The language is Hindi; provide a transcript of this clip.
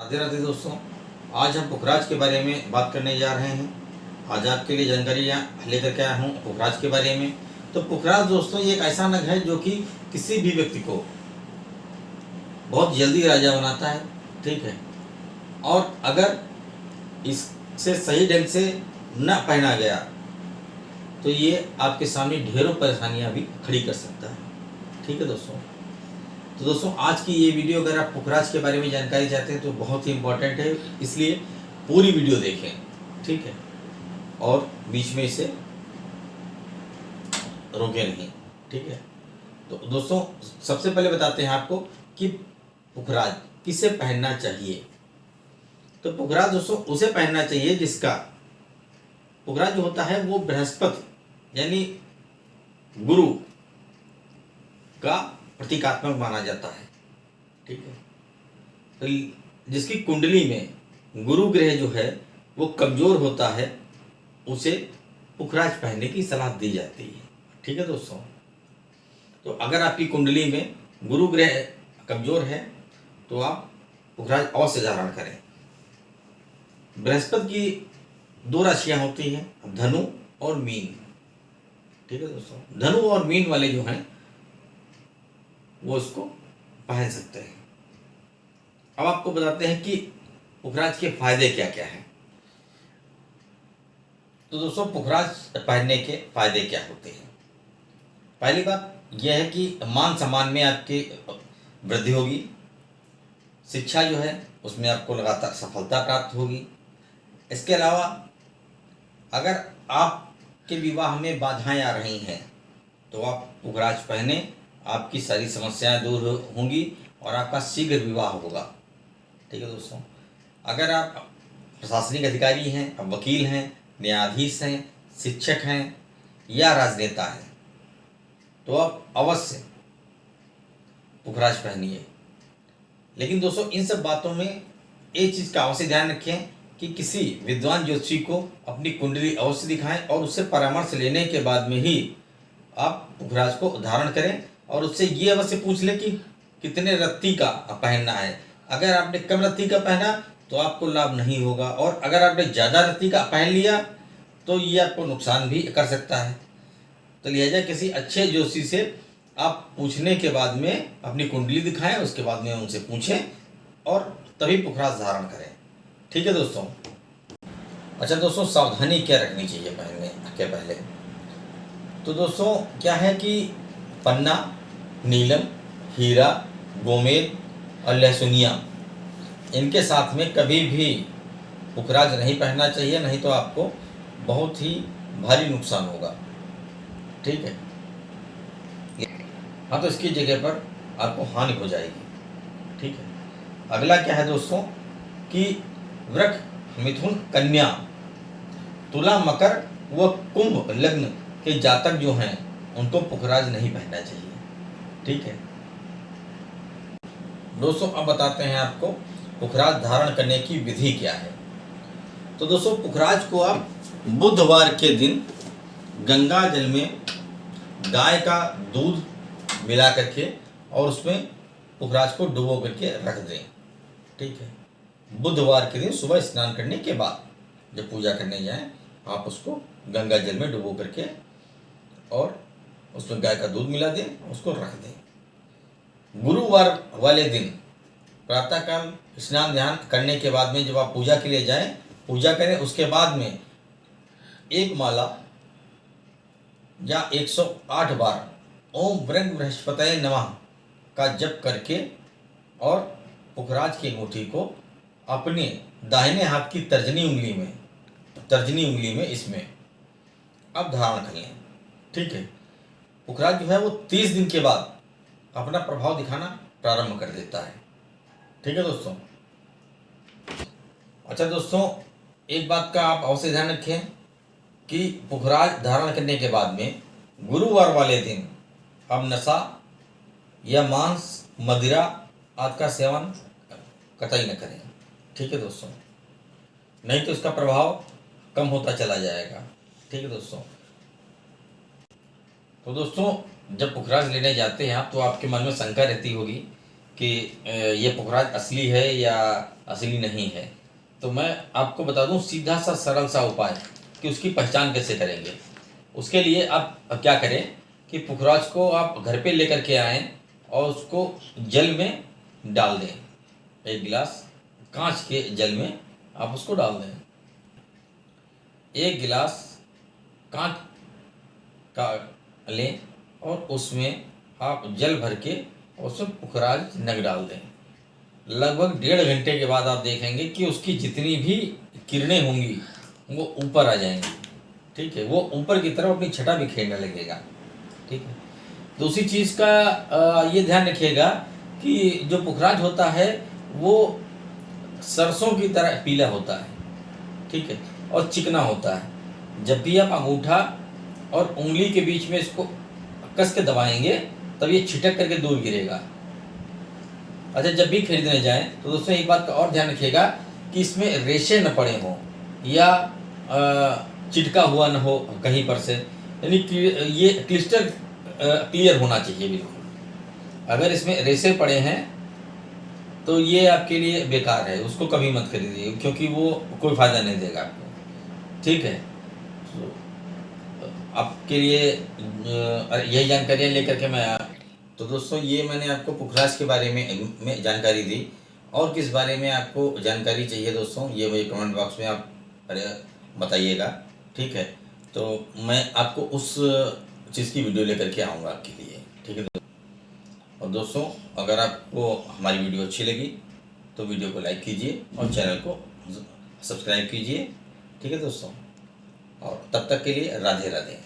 राधे राधे दोस्तों, आज हम पुखराज के बारे में बात करने जा रहे हैं। आज आपके लिए जानकारी लेकर के आया हूँ पुखराज के बारे में। तो पुखराज दोस्तों ये एक ऐसा नग है जो कि किसी भी व्यक्ति को बहुत जल्दी राजा बनाता है, ठीक है। और अगर इससे सही ढंग से न पहना गया तो ये आपके सामने ढेरों परेशानियां भी खड़ी कर सकता है, ठीक है दोस्तों। तो दोस्तों आज की ये वीडियो अगर आप पुखराज के बारे में जानकारी चाहते हैं तो बहुत ही इम्पोर्टेंट है, इसलिए पूरी वीडियो देखें, ठीक है। और बीच में इसे रोकें नहीं, ठीक है। तो दोस्तों सबसे पहले बताते हैं आपको कि पुखराज किसे पहनना चाहिए। तो पुखराज दोस्तों उसे पहनना चाहिए जिसका पुखराज जो होता है वो बृहस्पति यानी गुरु का प्रतीकात्मक माना जाता है, ठीक है। तो जिसकी कुंडली में गुरु ग्रह जो है वो कमजोर होता है उसे पुखराज पहनने की सलाह दी जाती है, ठीक है दोस्तों। तो अगर आपकी कुंडली में गुरु ग्रह कमजोर है तो आप पुखराज अवश्य धारण करें। बृहस्पति की दो राशियां होती हैं, धनु और मीन, ठीक है दोस्तों। धनु और मीन वाले जो हैं वो इसको पहन सकते हैं। अब आपको बताते हैं कि पुखराज के फायदे क्या क्या हैं। तो दोस्तों पुखराज पहनने के फायदे क्या होते हैं। पहली बात यह है कि मान सम्मान में आपकी वृद्धि होगी। शिक्षा जो है उसमें आपको लगातार सफलता प्राप्त होगी। इसके अलावा अगर आपके विवाह में बाधाएं आ रही हैं तो आप पुखराज पहने, आपकी सारी समस्याएं दूर होंगी और आपका शीघ्र विवाह होगा, ठीक है दोस्तों। अगर आप प्रशासनिक अधिकारी हैं, आप वकील हैं, न्यायाधीश हैं, शिक्षक हैं या राजनेता हैं तो आप अवश्य पुखराज पहनिए। लेकिन दोस्तों इन सब बातों में एक चीज़ का अवश्य ध्यान रखें कि किसी विद्वान ज्योतिषी को अपनी कुंडली अवश्य दिखाएं और उससे परामर्श लेने के बाद में ही आप पुखराज को धारण करें। और उससे ये अवश्य पूछ ले कि कितने रत्ती का पहनना है। अगर आपने कम रत्ती का पहना तो आपको लाभ नहीं होगा, और अगर आपने ज़्यादा रत्ती का पहन लिया तो ये आपको नुकसान भी कर सकता है। तो लिहाजा किसी अच्छे ज्योतिषी से आप पूछने के बाद में अपनी कुंडली दिखाएं, उसके बाद में उनसे पूछें और तभी पुखराज धारण करें, ठीक है दोस्तों। अच्छा दोस्तों सावधानी क्या रखनी चाहिए पहनने के पहले। तो दोस्तों क्या है कि पन्ना, नीलम, हीरा, गोमेद और लहसुनिया इनके साथ में कभी भी पुखराज नहीं पहनना चाहिए, नहीं तो आपको बहुत ही भारी नुकसान होगा, ठीक है। हाँ तो इसकी जगह पर आपको हानि हो जाएगी, ठीक है। अगला क्या है दोस्तों कि वृक, मिथुन, कन्या, तुला, मकर व कुंभ लग्न के जातक जो हैं उनको पुखराज नहीं पहनना चाहिए, ठीक है दोस्तों। अब बताते हैं आपको पुखराज धारण करने की विधि क्या है। तो दोस्तों पुखराज को आप बुधवार के दिन गंगा जल में गाय का दूध मिला करके और उसमें पुखराज को डुबो करके रख दें, ठीक है। बुधवार के दिन सुबह स्नान करने के बाद जब पूजा करने जाएं आप उसको गंगा जल में डुबो करके और उसमें गाय का दूध मिला दें, उसको रख दें। गुरुवार वाले दिन प्रातःकाल स्नान ध्यान करने के बाद में जब आप पूजा के लिए जाएं, पूजा करें, उसके बाद में एक माला या 108 बार ओम ब्रह्म बृहस्पतये नमः का जप करके और पुखराज की अंगूठी को अपने दाहिने हाथ की तर्जनी उंगली में इसमें अब धारण कर लें, ठीक है। पुखराज जो है वो 30 दिन के बाद अपना प्रभाव दिखाना प्रारंभ कर देता है, ठीक है दोस्तों। अच्छा दोस्तों एक बात का आप अवश्य ध्यान रखें कि पुखराज धारण करने के बाद में गुरुवार वाले दिन अब नशा या मांस, मदिरा आदि का सेवन कतई न करें, ठीक है दोस्तों, नहीं तो इसका प्रभाव कम होता चला जाएगा, ठीक है दोस्तों। तो दोस्तों जब पुखराज लेने जाते हैं आप तो आपके मन में शंका रहती होगी कि ये पुखराज असली है या असली नहीं है, तो मैं आपको बता दूं सीधा सा सरल सा उपाय कि उसकी पहचान कैसे करेंगे। उसके लिए आप क्या करें कि पुखराज को आप घर पे लेकर के आएँ और उसको जल में डाल दें। 1 गिलास कांच के जल में आप उसको डाल दें। 1 गिलास कांच का लें और उसमें आप जल भर के उसमें पुखराज नग डाल दें। लगभग 1.5 घंटे के बाद आप देखेंगे कि उसकी जितनी भी किरणें होंगी वो ऊपर आ जाएंगी। ठीक है, वो ऊपर की तरफ अपनी छटा बिखेरने लगेगा। ठीक है, दूसरी चीज़ का ये ध्यान रखिएगा कि जो पुखराज होता है वो सरसों की तरह पीला होता है। ठीक है, और चिकना होता है। जब भी आप अंगूठा और उंगली के बीच में इसको कस के दबाएंगे तब ये छिटक करके दूर गिरेगा। अच्छा, जब भी खरीदने जाएं तो दोस्तों एक बात का और ध्यान रखिएगा कि इसमें रेशे न पड़े हों या चिटका हुआ न हो कहीं पर से, यानी कि ये क्लिस्टर क्लियर होना चाहिए बिल्कुल। अगर इसमें रेशे पड़े हैं तो ये आपके लिए बेकार है, उसको कभी मत खरीदिए क्योंकि वो कोई फ़ायदा नहीं देगा आपको। ठीक है, तो आपके लिए यही जानकारियाँ लेकर के मैं तो दोस्तों ये मैंने आपको पुखराज के बारे में जानकारी दी। और किस बारे में आपको जानकारी चाहिए दोस्तों, ये मुझे कमेंट बॉक्स में आप बताइएगा। ठीक है, तो मैं आपको उस चीज़ की वीडियो लेकर के आऊँगा आपके लिए। ठीक है, और दोस्तों अगर आपको हमारी वीडियो अच्छी लगी तो वीडियो को लाइक कीजिए और चैनल को सब्सक्राइब कीजिए। ठीक है दोस्तों, और तब तक के लिए राधे राधे।